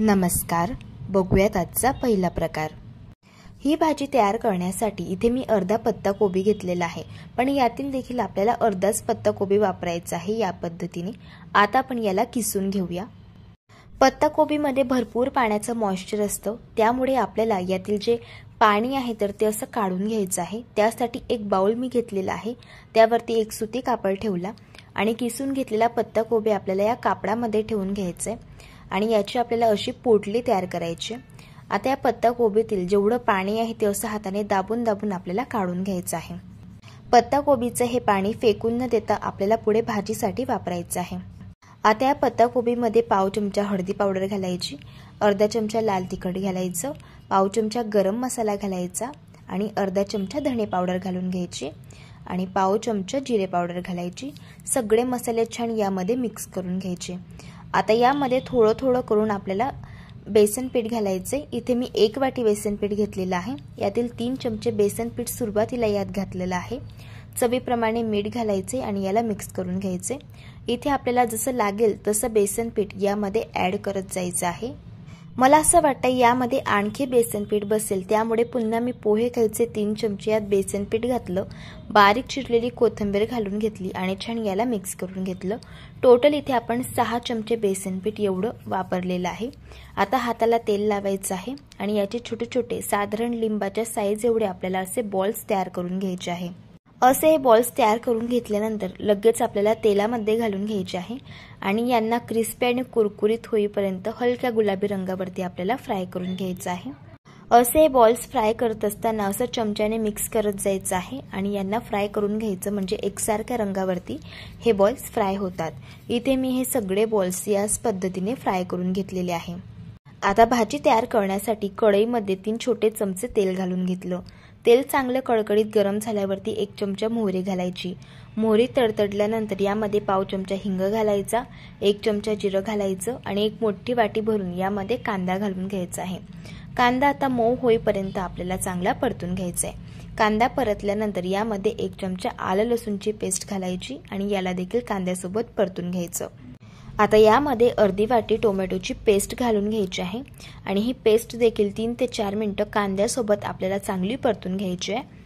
नमस्कार, बघूयात आजचा पहिला प्रकार। ही भाजी तयार करण्यासाठी इथे मी अर्धा पत्ता कोबी घेतलेला आहे, पण यातील देखील आपल्याला अर्धाच पत्ता कोबी वापरायचा आहे या पद्धतीने। आता आपण याला किसून घेऊया। पत्ता कोबीमध्ये भरपूर पाण्याचं मॉइश्चर असतं, त्यामुळे आपल्याला यातील जे पाणी आहे तर ते असं काढून घ्यायचं आहे। त्यासाठी एक बाउल मी घेतलेला आहे, त्यावरती एक सुती कापड ठेवला आणि किसून घेतलेला पत्ता कोबी आपल्याला या कापडामध्ये ठेवून घ्यायचे आणि याची आपल्याला अशी पोटली तयार करायची। आता या पत्ता कोबीतील जेवढं पाणी आहे ते असं हाताने दाबून दाबून आपल्याला काढून घ्यायचं आहे। पत्ता कोबीचं हे पाणी फेकून न देता आपल्याला पुढे भाजीसाठी वापरायचं आहे। आता या पत्ता कोबीमध्ये पाव चमचा हळदी पावडर घालायची, अर्धा चमचा लाल तिखट घालायचं, पाव चमचा गरम मसाला घालायचा आणि अर्धा चमचा धणे पावडर घालून घ्यायची आणि पाव चमचा जिरे पावडर घालायची। सगळे मसाले छान यामध्ये मिक्स करून घ्यायचे। आता यामध्ये थोडं थोडं करून आपल्याला बेसन पीठ घालायचे। इथे मी 1 वाटी बेसन पीठ घेतलेलं आहे, यातील 3 चमचे बेसन पीठ सुरुवातीला यात घातलेलं आहे। चवीप्रमाणे मीठ घालायचे आणि याला मिक्स करून घ्यायचे। इथे आपल्याला जसं लागेल तसं बेसन पीठ यामध्ये ॲड करत जायचं आहे। मला असं वाटतं यामध्ये आणखी बेसन पीठ बसेल, त्यामुळे पुन्हा मी पोहे खायचे 3 चमचे यात बेसन पीठ घातलं, बारीक चिरलेली कोथिंबीर घालून घेतली आणि छान याला मिक्स करून घेतलं। टोटल इथे आपण 6 चमचे बेसन पीठ एवढं वापरलेलं आहे। आता हाताला तेल लावायचं आहे आणि याचे छोटे छोटे साधारण लिंबाच्या साईज एवढे आपल्याला असे बॉल्स तयार करून घ्यायचे आहे। असे हे बॉल्स तयार करून घेतल्यानंतर लगेच आपल्याला तेलामध्ये घालून घ्यायचे आहे आणि यांना क्रिस्पी आणि कुरकुरीत होईपर्यंत हलक्या गुलाबी रंगावरती आपल्याला फ्राय करून घ्यायचं आहे। असे बॉल्स फ्राय करत असताना असं चमच्याने मिक्स करत जायचं आहे आणि यांना फ्राय करून घ्यायचं, म्हणजे एकसारख्या रंगावरती हे बॉल्स फ्राय होतात। इथे मी हे सगळे बॉल्स याच पद्धतीने फ्राय करून घेतलेले आहे। आता भाजी तयार करण्यासाठी कढईमध्ये 3 छोटे चमचे तेल घालून घेतलं। तेल चांगलं कडकडीत गरम झाल्यावरती 1 चमचा मोहरी घालायची। मोहरी तडतडल्यानंतर यामध्ये पाव चमचा हिंग घालायचा, 1 चमचा जिरं घालायचं आणि 1 मोठी वाटी भरून यामध्ये कांदा घालून घ्यायचा आहे। कांदा आता मऊ होईपर्यंत आपल्याला चांगला परतून घ्यायचा आहे। कांदा परतल्यानंतर यामध्ये 1 चमचा आलं लसूणची पेस्ट घालायची आणि याला देखील कांद्यासोबत परतून घ्यायचं। आता यामध्ये अर्धी वाटी टोमॅटोची पेस्ट घालून घ्यायची आहे आणि ही पेस्ट देखील 3 ते 4 मिनिटं कांद्यासोबत आपल्याला चांगली परतून घ्यायची आहे।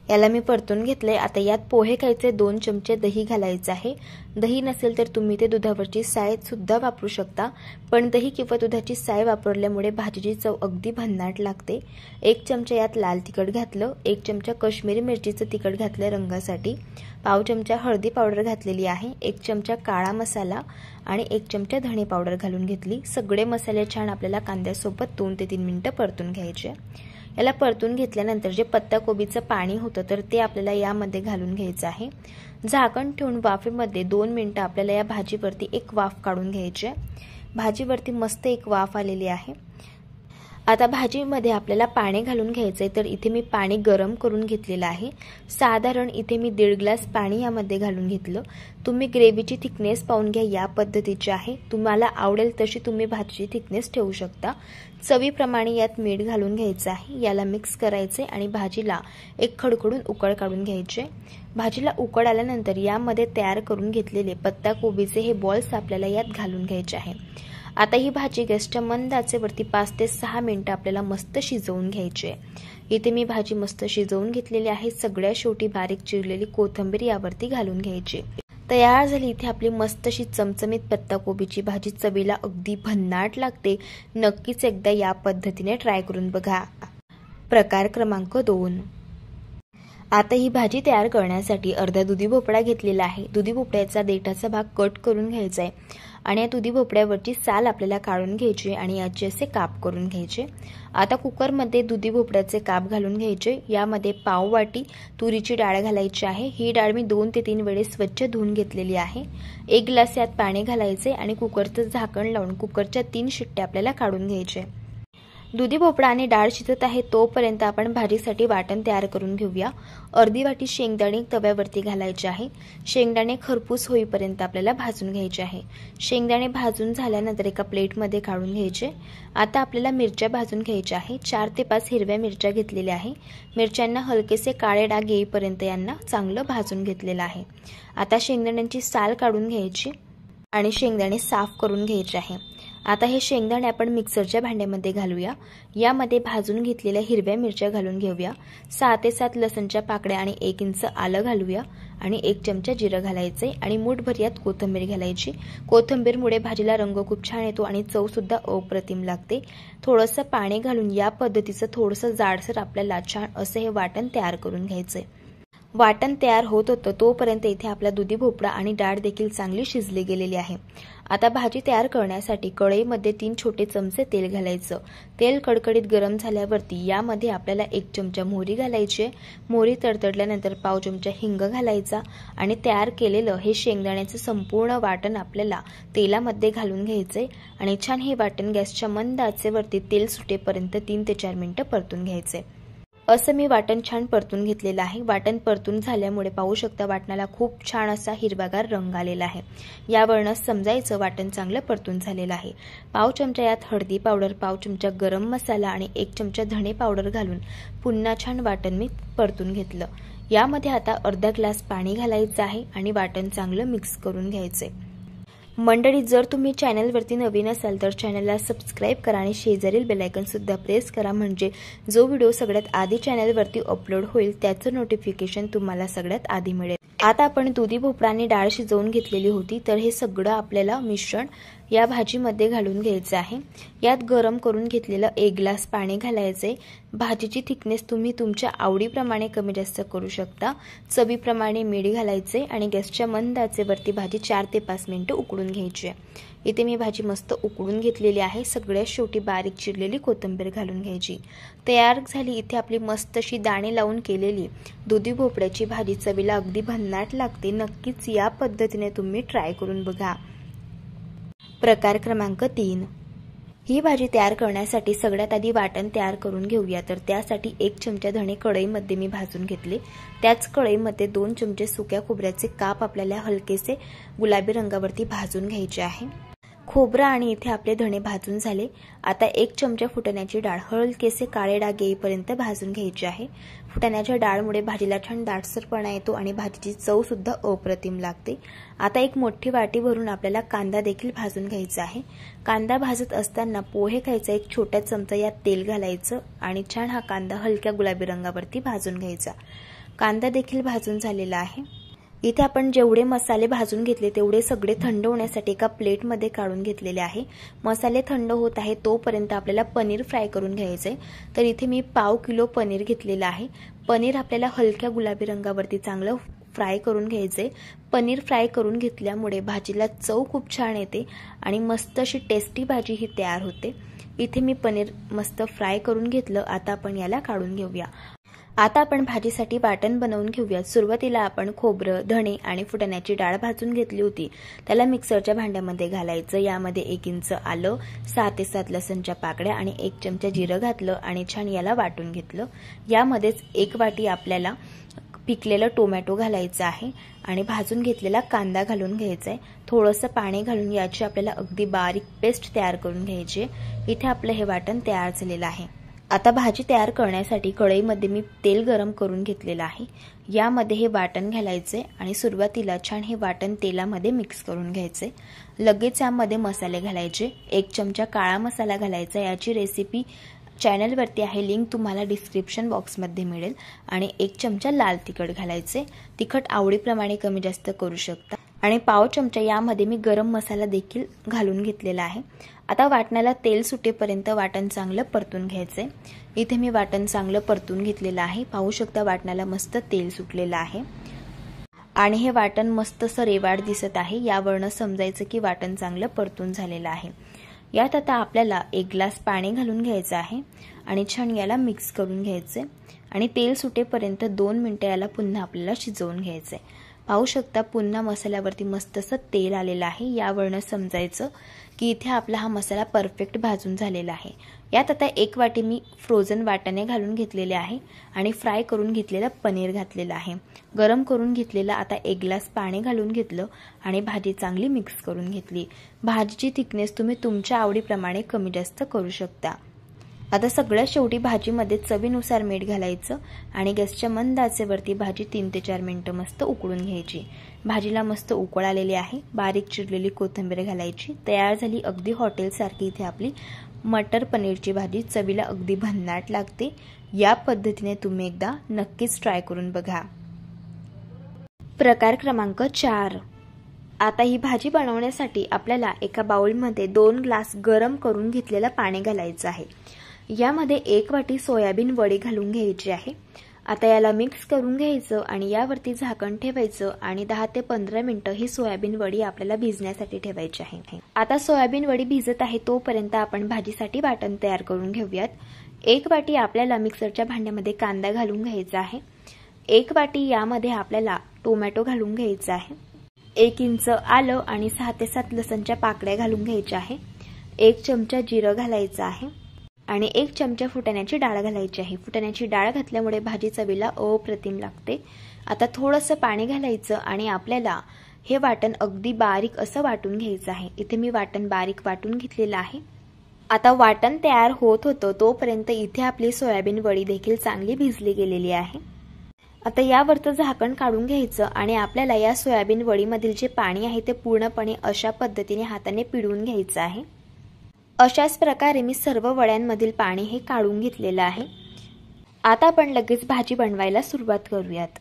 याला मी परतून घेतले। आता यात पोहे खायचे 2 चमचे दही घालायचं आहे। दही नसेल तर तुम्ही ते दुधावरची साय सुद्धा वापरू शकता, पण दही किंवा दुधाची साय वापरल्यामुळे भाजीची चव अगदी भन्नाट लागते। 1 चमचा यात लाल तिखट घातलं, 1 चमचा काश्मीरी मिरचीचं तिखट घातलं रंगासाठी, पाव चमचा हळदी पावडर घातलेली आहे, 1 चमचा काळा मसाला आणि 1 चमचा धणे पावडर घालून घेतली। सगळे मसाले छान आपल्याला कांद्यासोबत 2 ते 3 मिनिटं परतून घ्यायचे। याला परतून घेतल्यानंतर जे पत्ता कोबीचं पाणी होतं तर ते आपल्याला यामध्ये घालून घ्यायचं आहे। झाकण ठेवून वाफेमध्ये 2 मिनिटं आपल्याला या भाजीवरती एक वाफ काढून घ्यायची आहे। भाजीवरती मस्त एक वाफ आलेली आहे। आता भाजीमध्ये आपल्याला पाणी घालून घ्यायचंय, तर इथे मी पाणी गरम करून घेतलेलं आहे। साधारण इथे मी 1.5 ग्लास पाणी यामध्ये घालून घेतलं। तुम्ही ग्रेव्हीची थिकनेस पाहून घ्या, या पद्धतीची आहे। तुम्हाला आवडेल तशी तुम्ही भाजीची थिकनेस ठेवू शकता। चवीप्रमाणे यात मीठ घालून घ्यायचं आहे। याला मिक्स करायचे आणि भाजीला एक खडखडून उकळ काढून घ्यायचे। भाजीला उकळ आल्यानंतर यामध्ये तयार करून घेतलेले पत्ता कोबीचे हे बॉल्स आपल्याला यात घालून घ्यायचे आहे। आता ही भाजी गॅसच्या मंद आचेवरती 5 ते 6 मिनिटं आपल्याला मस्त शिजवून घ्यायची आहे। इथे मी भाजी मस्त शिजवून घेतलेली आहे। सगळ्या शेवटी बारीक चिरलेली कोथिंबीर यावरती घालून घ्यायची। तयार झाली इथे आपली मस्त अशी चमचमीत पत्ता कोबीची भाजी। चवीला अगदी भन्नाट लागते। नक्कीच एकदा या पद्धतीने ट्राय करून बघा। प्रकार क्रमांक 2। आता ही भाजी तयार करण्यासाठी अर्धा दुधी भोपळा घेतलेला आहे। दुधी भोपळ्याचा देठाचा भाग कट करून घ्यायचा आहे आणि या दुधी भोपळ्यावरची साल आपल्याला काढून घ्यायची आणि याचे असे काप करून घ्यायचे। आता कुकरमध्ये दुधी भोपळ्याचे काप घालून घ्यायचे। यामध्ये पाव वाटी तुरीची डाळ घालायची आहे। ही डाळ मी 2 ते 3 वेळेस स्वच्छ धुवून घेतलेली आहे। 1 ग्लास यात पाणी घालायचे आणि कुकरचं झाकण लावून कुकरच्या 3 शिट्ट्या आपल्याला काढून घ्यायचे। दुधी भोपळा आणि डाळ शिजत आहे तोपर्यंत आपण भाजीसाठी वाटण तयार करून घेऊया। अर्धी वाटी शेंगदाणे तव्यावरती घालायचे आहे। शेंगदाणे खरपूस होईपर्यंत आपल्याला भाजून घ्यायचे आहे। शेंगदाणे भाजून झाल्यानंतर एका प्लेटमध्ये काढून घ्यायचे। आता आपल्याला मिरच्या भाजून घ्यायच्या आहे। 4 ते 5 हिरव्या मिरच्या घेतलेल्या आहे। मिरच्यांना हलकेसे काळे डाग येईपर्यंत यांना चांगलं भाजून घेतलेलं आहे। आता शेंगदाण्यांची साल काढून घ्यायची आणि शेंगदाणे साफ करून घ्यायचे आहे। आता हे शेंगदाणे आपण मिक्सरच्या भांड्यामध्ये घालूया। यामध्ये भाजून घेतलेल्या हिरव्या मिरच्या घालून घेऊया, 6 ते 7 लसणच्या पाकळ्या आणि 1 इंच आलं घालूया आणि 1 चमचा जिरं घालायचे आणि मूठभर यात कोथिंबीर घालायची। कोथिंबीरमुळे भाजीला रंग खूप छान येतो आणि चव सुद्धा अप्रतिम लागते। थोडंसं पाणी घालून या पद्धतीचं थोडंसं जाडसर आपल्याला छान असं हे वाटण तयार करून घ्यायचंय। वाटण तयार होत होतं तोपर्यंत इथे आपला दुधी भोपळा आणि डाळ देखील चांगली शिजली गेलेली आहे। आता भाजी तयार करण्यासाठी कढईमध्ये 3 छोटे चमचे तेल घालायचं। तेल कडकडीत गरम झाल्यावरती यामध्ये आपल्याला 1 चमचा मोहरी घालायची आहे। मोहरी तडतडल्यानंतर पाव चमचा हिंग घालायचा आणि तयार केलेलं हे शेंगदाण्याचं संपूर्ण वाटण आपल्याला तेलामध्ये घालून घ्यायचंय आणि छान हे वाटण गॅसच्या मंद आचेवरती तेल सुटेपर्यंत 3 ते 4 मिनिटं परतून घ्यायचे। असं मी वाटण छान परतून घेतलेलं आहे। वाटण परतून झाल्यामुळे पाहू शकता वाटणाला खूप छान असा हिरवागार रंग आलेला आहे। यावरूनच समजायचं वाटण चांगलं परतून झालेलं आहे। पाव चमचा यात हळदी पावडर, पाव चमचा गरम मसाला आणि 1 चमचा धणे पावडर घालून पुन्हा छान वाटण मी परतून घेतलं। यामध्ये आता अर्धा ग्लास पाणी घालायचं आहे आणि वाटण चांगलं मिक्स करून घ्यायचे। मंडळी, जर तुम्ही चॅनलवरती नवीन असाल तर चॅनलला सबस्क्राइब करा आणि शेजारील बेल आयकॉन सुद्धा प्रेस करा, म्हणजे जो व्हिडिओ सगळ्यात आधी चॅनलवरती अपलोड होईल त्याचं नोटिफिकेशन तुम्हाला सगळ्यात आधी मिळेल। आता आपण दुधी भोपळा आणि डाळ शिजवून घेतलेली होती, तर हे सगळं आपल्याला मिश्रण या भाजीमध्ये घालून घ्यायचं आहे। यात गरम करून घेतलेलं 1 ग्लास पाणी घालायचे। भाजीची थिकनेस तुम्ही तुमच्या आवडीप्रमाणे कमी जास्त करू शकता। चवीप्रमाणे मीठ घालायचे आणि गॅसच्या मंद आचेवरती भाजी 4 ते 5 मिनिटं उकळून घ्यायची आहे। इथे मी भाजी मस्त उकळून घेतलेली आहे। सगळ्यात शेवटी बारीक चिरलेली कोथिंबीर घालून घ्यायची। तयार झाली इथे आपली मस्त अशी दाणे लावून केलेली दुधी भोपळ्याची भाजी। चवीला अगदी भन्नाट लागते। नक्कीच या पद्धतीने तुम्ही ट्राय करून बघा। प्रकार क्रमांक 3, ही भाजी तयार करण्यासाठी सगळ्यात आधी वाटण तयार करून घेऊया। तर त्यासाठी 1 चमचा धणे कढईमध्ये मी भाजून घेतले। त्याच कढईमध्ये 2 चमचे सुक्या खोबऱ्याचे काप आपल्याला हलकेसे गुलाबी रंगावरती भाजून घ्यायचे आहे। खोबरं आणि इथे आपले धणे भाजून झाले। आता 1 चमचा फुटाण्याची डाळ हलकेसे काळे डाग येईपर्यंत भाजून घ्यायची आहे। फुटाण्याच्या डाळमुळे भाजीला छान दाटसरपणा येतो आणि भाजीची चव सुद्धा अप्रतिम लागते। आता एक मोठी वाटी भरून आपल्याला कांदा देखील भाजून घ्यायचा आहे। कांदा भाजत असताना पोहे खायचा 1 छोटा चमचा यात तेल घालायचं आणि छान हा कांदा हलक्या गुलाबी रंगावरती भाजून घ्यायचा। कांदा देखील भाजून झालेला आहे। इथे आपण जेवढे मसाले भाजून घेतले तेवढे सगळे थंड होण्यासाठी एका प्लेटमध्ये काढून घेतलेले आहे। मसाले थंड होत आहे तोपर्यंत आपल्याला पनीर फ्राय करून घ्यायचे। तर इथे मी पाव किलो पनीर घेतलेलं आहे। पनीर आपल्याला हलक्या गुलाबी रंगावरती चांगलं फ्राय करून घ्यायचे। पनीर फ्राय करून घेतल्यामुळे भाजीला चव खूप छान येते आणि मस्त अशी टेस्टी भाजी ही तयार होते। इथे मी पनीर मस्त फ्राय करून घेतलं। आता आपण याला काढून घेऊया। आता आपण भाजीसाठी वाटण बनवून घेऊया। सुरुवातीला आपण खोबरं, धणे आणि फुटाण्याची डाळ भाजून घेतली होती, त्याला मिक्सरच्या भांड्यामध्ये घालायचं। यामध्ये 1 इंच आलं, 6 ते 7 लसणच्या पाकळ्या आणि 1 चमचा जिरं घातलं आणि छान याला वाटून घेतलं। यामध्येच 1 वाटी आपल्याला पिकलेलं टोमॅटो घालायचं आहे आणि भाजून घेतलेला कांदा घालून घ्यायचा आहे। थोडंसं पाणी घालून याची आपल्याला अगदी बारीक पेस्ट तयार करून घ्यायची आहे। इथे आपलं हे वाटण तयार झालेलं आहे। आता भाजी तयार करण्यासाठी कढईमध्ये मी तेल गरम करून घेतलेलं आहे। यामध्ये हे वाटण घालायचे आणि सुरुवातीला छान हे वाटण तेलामध्ये मिक्स करून घ्यायचे। लगेच यामध्ये मसाले घालायचे। 1 चमचा काळा मसाला घालायचा। याची रेसिपी चॅनलवरती आहे, लिंक तुम्हाला डिस्क्रिप्शन बॉक्समध्ये मिळेल। आणि 1 चमचा लाल तिखट घालायचे। तिखट आवडीप्रमाणे कमी जास्त करू शकता। आणि पाव चमचा यामध्ये मी गरम मसाला देखील घालून घेतलेला आहे। आता वाटणाला तेल सुटेपर्यंत वाटण चांगलं परतून घ्यायचे। इथे मी वाटण चांगलं परतून घेतलेलं आहे। पाहू शकता वाटणाला मस्त तेल सुटलेलं आहे आणि हे वाटण मस्त असं रेवाड दिसत आहे। यावरून समजायचं की वाटण चांगलं परतून झालेलं आहे। यात आता आपल्याला 1 ग्लास पाणी घालून घ्यायचं आहे आणि छान याला मिक्स करून घ्यायचे आणि तेल सुटेपर्यंत 2 मिनिटं याला पुन्हा आपल्याला शिजवून घ्यायचे। पाहू शकता पुन्हा मसाल्यावरती मस्त असं तेल आलेलं आहे। यावरून समजायचं की इथे आपला हा मसाला परफेक्ट भाजून झालेला आहे। यात आता 1 वाटी मी फ्रोझन वाटाणे घालून घेतलेले आहे आणि फ्राय करून घेतलेलं पनीर घातलेलं आहे। गरम करून घेतलेला आता 1 ग्लास पाणी घालून घेतलं आणि भाजी चांगली मिक्स करून घेतली। भाजीची थिकनेस तुम्ही तुमच्या आवडीप्रमाणे कमी जास्त करू शकता। आता सगळ्यात शेवटी भाजीमध्ये चवीनुसार मीठ घालायचं आणि गॅसच्या मंद आचेवरती भाजी 3 ते 4 मिनिटं मस्त उकळून घ्यायची। भाजीला मस्त उकळ आलेली आहे। बारीक चिरलेली कोथिंबीर घालायची। तयार झाली अगदी हॉटेलसारखी इथे आपली मटर पनीरची भाजी। चवीला अगदी भन्नाट लागते। या पद्धतीने तुम्ही एकदा नक्कीच ट्राय करून बघा। प्रकार क्रमांक 4। आता ही भाजी बनवण्यासाठी आपल्याला एका बाउलमध्ये 2 ग्लास गरम करून घेतलेलं पाणी घालायचं आहे। यामध्ये 1 वाटी सोयाबीन वडी घालून घ्यायची आहे। आता याला मिक्स करून घ्यायचं आणि यावरती झाकण ठेवायचं आणि 10 ते 15 मिनिटं ही सोयाबीन वडी आपल्याला भिजण्यासाठी ठेवायची आहे। आता सोयाबीन वडी भिजत आहे तोपर्यंत आपण भाजीसाठी वाटण तयार करून घेऊयात। 1 वाटी आपल्याला मिक्सरच्या भांड्यामध्ये कांदा घालून घ्यायचा आहे। 1 वाटी यामध्ये आपल्याला टोमॅटो घालून घ्यायचा आहे। 1 इंच आलं आणि 6 ते 7 लसणच्या पाकळ्या घालून घ्यायच्या आहे। 1 चमचा जिरं घालायचं आहे आणि 1 चमचा फुटाण्याची डाळ घालायची आहे। फुटाण्याची डाळ घातल्यामुळे भाजी चवीला अप्रतिम लागते। आता थोडंसं पाणी घालायचं आणि आपल्याला हे वाटण अगदी बारीक असं वाटून घ्यायचं आहे। इथे मी वाटण बारीक वाटून घेतलेलं आहे। आता वाटण तयार होत होतं तोपर्यंत इथे आपली सोयाबीन वडी देखील चांगली भिजली गेलेली आहे। आता यावरचं झाकण काढून घ्यायचं आणि आपल्याला या सोयाबीन वडीमधील जे पाणी आहे ते पूर्णपणे अशा पद्धतीने हाताने पिळून घ्यायचं आहे। अशाच प्रकारे मी सर्व वड्यांमधील पाणी हे काढून घेतलेलं आहे। आता आपण लगेच भाजी बनवायला सुरुवात करूयात।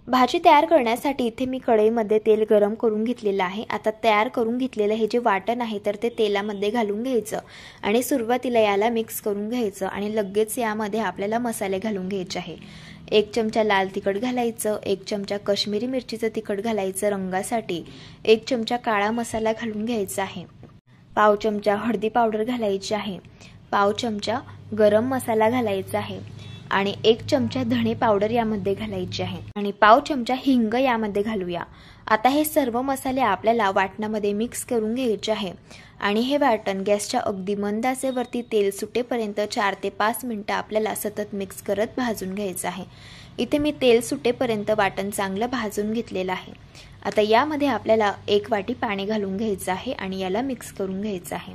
भाजी तयार करण्यासाठी इथे मी कढईमध्ये तेल गरम करून घेतलेलं आहे। आता तयार करून घेतलेलं हे जे वाटण आहे तर ते तेलामध्ये घालून घ्यायचं आणि सुरुवातीला याला मिक्स करून घ्यायचं आणि लगेच यामध्ये आपल्याला मसाले घालून घ्यायचे आहे। 1 चमचा लाल तिखट घालायचं, 1 चमचा काश्मीरी मिरचीचं तिखट घालायचं रंगासाठी, 1 चमचा काळा मसाला घालून घ्यायचा आहे, पाव चमचा हळदी पावडर घालायची आहे, पाव चमचा गरम मसाला घालायचा आहे आणि 1 चमचा धणे पावडर यामध्ये घालायची आहे आणि पाव चमचा हिंग यामध्ये घालूया। आता हे सर्व मसाले आपल्याला वाटणामध्ये मिक्स करून घ्यायचे आहे आणि हे वाटण गॅसच्या अगदी मंद आचेवरती तेल सुटेपर्यंत 4 ते 5 मिनिटं आपल्याला सतत मिक्स करत भाजून घ्यायचं आहे। इथे मी तेल सुटेपर्यंत वाटण चांगलं भाजून घेतलेलं आहे। आता यामध्ये आपल्याला 1 वाटी पाणी घालून घ्यायचं आहे आणि याला मिक्स करून घ्यायचं आहे।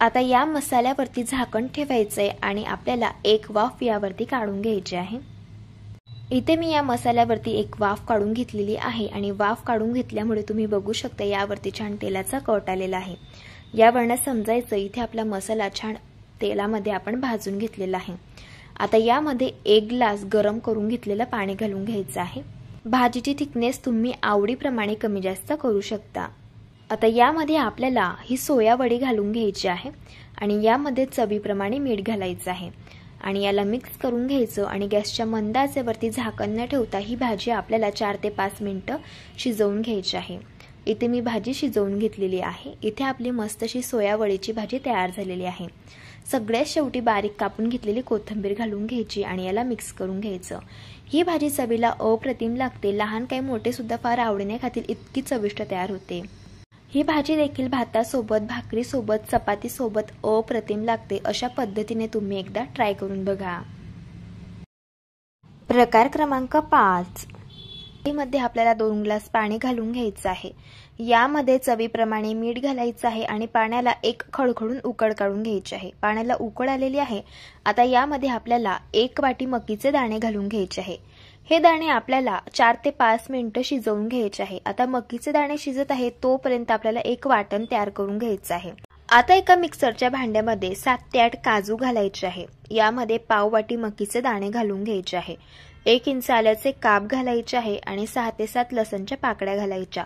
आता या मसाल्यावरती झाकण ठेवायचंय आणि आपल्याला 1 वाफ यावरती काढून घ्यायची आहे। इथे मी या मसाल्यावरती 1 वाफ काढून घेतलेली आहे आणि वाफ काढून घेतल्यामुळे तुम्ही बघू शकता यावरती छान तेलाचा कट आलेला आहे। यावरनं समजायचं इथे आपला मसाला छान तेलामध्ये आपण भाजून घेतलेला आहे। आता यामध्ये 1 ग्लास गरम करून घेतलेलं पाणी घालून घ्यायचं आहे। भाजीची थिकनेस तुम्ही आवडीप्रमाणे कमी जास्त करू शकता। आता यामध्ये आपल्याला ही सोया वडी घालून घ्यायची आहे आणि यामध्ये चवीप्रमाणे मीठ घालायचं आहे आणि याला मिक्स करून घ्यायचं आणि गॅसच्या मंद आचेवरती झाकण न ठेवता ही भाजी आपल्याला 4 ते 5 मिनिटं शिजवून घ्यायची आहे। इथे मी भाजी शिजवून घेतलेली आहे। इथे आपली मस्त अशी सोया वडीची भाजी तयार झालेली आहे। सगळ्यात शेवटी बारीक कापून घेतलेली कोथिंबीर घालून घ्यायची आणि याला मिक्स करून घ्यायचं। ही भाजी चवीला अप्रतिम लागते। लहान काही मोठे सुद्धा फार आवडीने खातील इतकी चविष्ट तयार होते। ही भाजी देखील भातासोबत, भाकरीसोबत, चपातीसोबत अप्रतिम लागते। अशा पद्धतीने तुम्ही एकदा ट्राय करून बघा। प्रकार क्रमांक 5। मध्ये आपल्याला 2 ग्लास पाणी घालून घ्यायचं आहे। यामध्ये चवीप्रमाणे मीठ घालायचं आहे आणि पाण्याला एक खडखडून उकळ काढून घ्यायची आहे। पाण्याला उकळ आलेली आहे। आता यामध्ये आपल्याला 1 वाटी मकीचे दाणे घालून घ्यायचे आहे। हे दाणे आपल्याला 4 ते 5 मिनिटं शिजवून घ्यायचे आहे। आता मकीचे दाणे शिजत आहे तोपर्यंत आपल्याला एक वाटण तयार करून घ्यायचं आहे। आता एका मिक्सरच्या भांड्यामध्ये 7 ते 8 काजू घालायचे आहे। यामध्ये पाव वाटी मकीचे दाणे घालून घ्यायचे आहे। 1 इंच आल्याचे काप घालायचे आहे आणि 6 ते 7 लसणच्या पाकळ्या घालायच्या।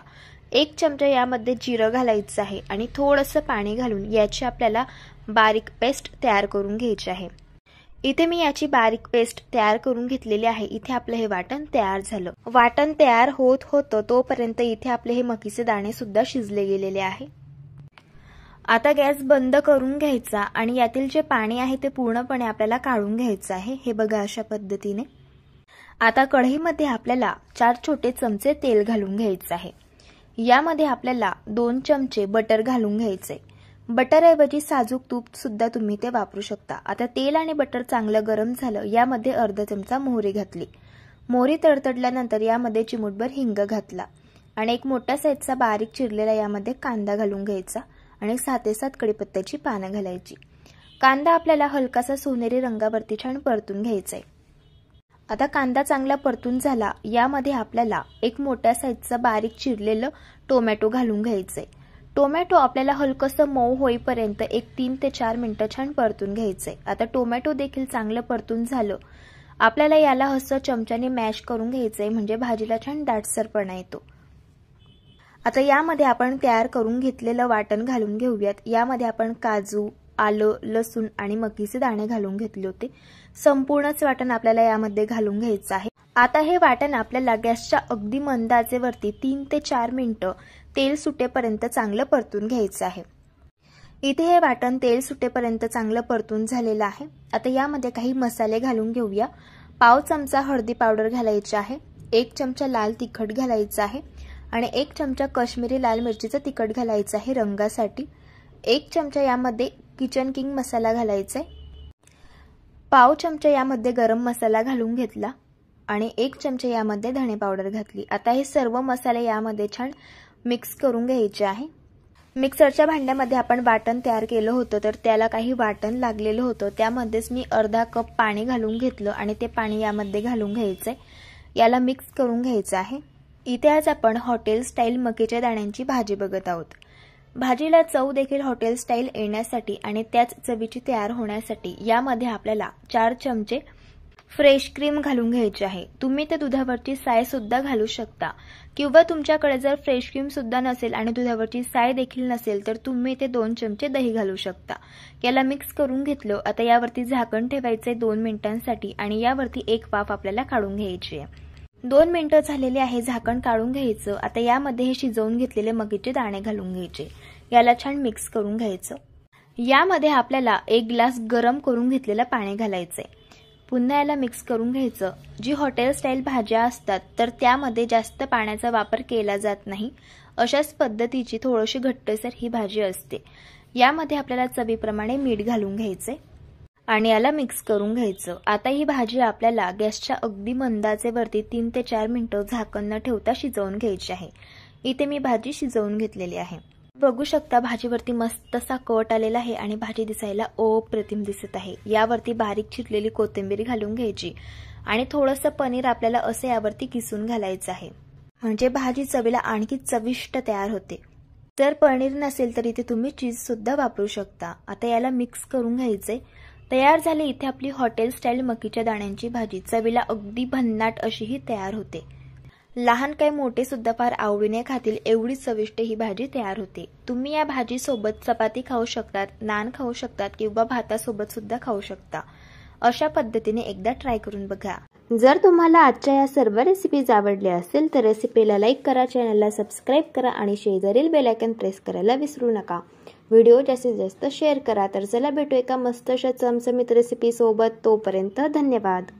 1 चमचा यामध्ये जिरं घालायचं आहे आणि थोडंसं पाणी घालून याची आपल्याला बारीक पेस्ट तयार करून घ्यायची आहे। इथे मी याची बारीक पेस्ट तयार करून घेतलेली आहे। इथे आपलं हे वाटण तयार झालं। वाटण तयार होत होतं तोपर्यंत इथे आपले हे मकीचे दाणे सुद्धा शिजले गेलेले आहे। आता गॅस बंद करून घ्यायचा आणि यातील जे पाणी आहे ते पूर्णपणे आपल्याला काढून घ्यायचं आहे। हे बघा अशा पद्धतीने। आता कढईमध्ये आपल्याला 4 छोटे चमचे तेल घालून घ्यायचं आहे। यामध्ये आपल्याला 2 चमचे बटर घालून घ्यायचे। बटरऐवजी साजूक तूप सुद्धा तुम्ही ते वापरू शकता। आता तेल आणि बटर चांगलं गरम झालं। यामध्ये अर्धा चमचा मोहरी घातली। मोहरी तडतडल्यानंतर यामध्ये चिमूटभर हिंग घातला आणि एक मोठा साईजचा बारीक चिरलेला यामध्ये कांदा घालून घ्यायचा आणि 6 ते 7 कढीपत्त्याची पानं घालायची। कांदा आपल्याला हलकासा सोनेरी रंगावरती छान परतून घ्यायचा आहे। आता कांदा चांगला परतून झाला, यामध्ये आपल्याला एक मोठ्या साईजचा बारीक चिरलेलं टोमॅटो घालून घ्यायचंय। टोमॅटो आपल्याला हलकसं मऊ होईपर्यंत एक 3 ते 4 मिनिटं छान परतून घ्यायचंय। आता टोमॅटो देखील चांगलं परतून झालं, आपल्याला याला असं चमच्याने मॅश करून घ्यायचंय, म्हणजे भाजीला छान दाटसरपणा येतो। आता यामध्ये आपण तयार करून घेतलेलं वाटण घालून घेऊयात। यामध्ये आपण काजू, आलं, लसूण आणि मकीचे दाणे घालून घेतले होते। संपूर्णच वाटण आपल्याला यामध्ये घालून घ्यायचं आहे। आता हे वाटण आपल्याला गॅसच्या अगदी मंद आचेवरती 3 ते 4 मिनिटं तेल सुटेपर्यंत चांगलं परतून घ्यायचं आहे। इथे हे वाटण तेल सुटेपर्यंत चांगलं परतून झालेलं आहे। आता यामध्ये काही मसाले घालून घेऊया। पाव चमचा हळदी पावडर घालायची आहे, 1 चमचा लाल तिखट घालायचं आहे आणि 1 चमचा काश्मीरी लाल मिरचीचं तिखट घालायचं आहे रंगासाठी। 1 चमचा यामध्ये किचन किंग मसाला घालायचा आहे, पाव चमचा यामध्ये गरम मसाला घालून घेतला आणि 1 चमचा यामध्ये धणे पावडर घातली। आता हे सर्व मसाले यामध्ये छान मिक्स करून घ्यायचे आहे। मिक्सरच्या भांड्यामध्ये आपण वाटण तयार केलं होतं, तर त्याला काही वाटण लागलेलं होतं, त्यामध्येच मी अर्धा कप पाणी घालून घेतलं आणि ते पाणी यामध्ये घालून घ्यायचंय। याला मिक्स करून घ्यायचं आहे। इथे आज आपण हॉटेल स्टाईल मकीच्या दाण्यांची भाजी बघत आहोत। भाजीला चव देखील हॉटेल स्टाईल येण्यासाठी आणि त्याच चवीची तयार होण्यासाठी यामध्ये आपल्याला 4 चमचे फ्रेश क्रीम घालून घ्यायची आहे। तुम्ही ते दुधावरची साय सुद्धा घालू शकता, किंवा तुमच्याकडे जर फ्रेश क्रीम सुद्धा नसेल आणि दुधावरची साय देखील नसेल तर तुम्ही ते 2 चमचे दही घालू शकता। याला मिक्स करून घेतलं। आता यावरती झाकण ठेवायचे 2 मिनिटांसाठी आणि यावरती एक वाफ आपल्याला काढून घ्यायची आहे। 2 मिनिटं झालेली आहे, झाकण काढून घ्यायचं। आता यामध्ये हे शिजवून घेतलेले मकीचे दाणे घालून घ्यायचे, याला छान मिक्स करून घ्यायचं। यामध्ये आपल्याला 1 ग्लास गरम करून घेतलेलं पाणी घालायचंय, पुन्हा याला मिक्स करून घ्यायचं। जी हॉटेल स्टाईल भाज्या असतात तर त्यामध्ये जास्त पाण्याचा वापर केला जात नाही, अशाच पद्धतीची थोडीशी घट्टसर ही भाजी असते। यामध्ये आपल्याला चवीप्रमाणे मीठ घालून घ्यायचे आणि याला मिक्स करून घ्यायचं। आता ही भाजी आपल्याला गॅसच्या अगदी मंद आचेवरती 3 ते 4 मिनिटं झाकण न ठेवता शिजवून घ्यायची आहे। इथे मी भाजी शिजवून घेतलेली आहे। बघू शकता भाजीवरती मस्त असा कट आलेला आहे आणि भाजी दिसायला अप्रतिम दिसत आहे। यावरती बारीक चिरलेली कोथिंबीर घालून घ्यायची आणि थोडंसं पनीर आपल्याला असं यावरती किसून घालायचं आहे, म्हणजे भाजी चवीला आणखी चविष्ट तयार होते। जर पनीर नसेल तर इथे तुम्ही चीज सुद्धा वापरू शकता। आता याला मिक्स करून घ्यायचे। तयार झाली इथे आपली हॉटेल स्टाईल मकीच्या दाण्यांची भाजी। चवीला अगदी भन्नाट अशी ही तयार होते। लहान काय मोठे सुद्धा फार आवडीने खातील एवढी चविष्ट ही भाजी तयार होते। तुम्ही या भाजी सोबत चपाती खाऊ शकतात, नान खाऊ शकतात किंवा भातासोबत सुद्धा खाऊ शकता। अशा पद्धतीने एकदा ट्राय करून बघा। जर तुम्हाला आजच्या या सर्व रेसिपीज आवडल्या असेल तर रेसिपीला लाईक करा, चॅनलला सबस्क्राईब करा आणि शेजारील बेल आयकॉन प्रेस करायला विसरू नका। व्हिडिओ जास्तीत जास्त शेअर करा। तर चला भेटू एका मस्त अशा चमचमीत रेसिपी सोबत। तोपर्यंत धन्यवाद।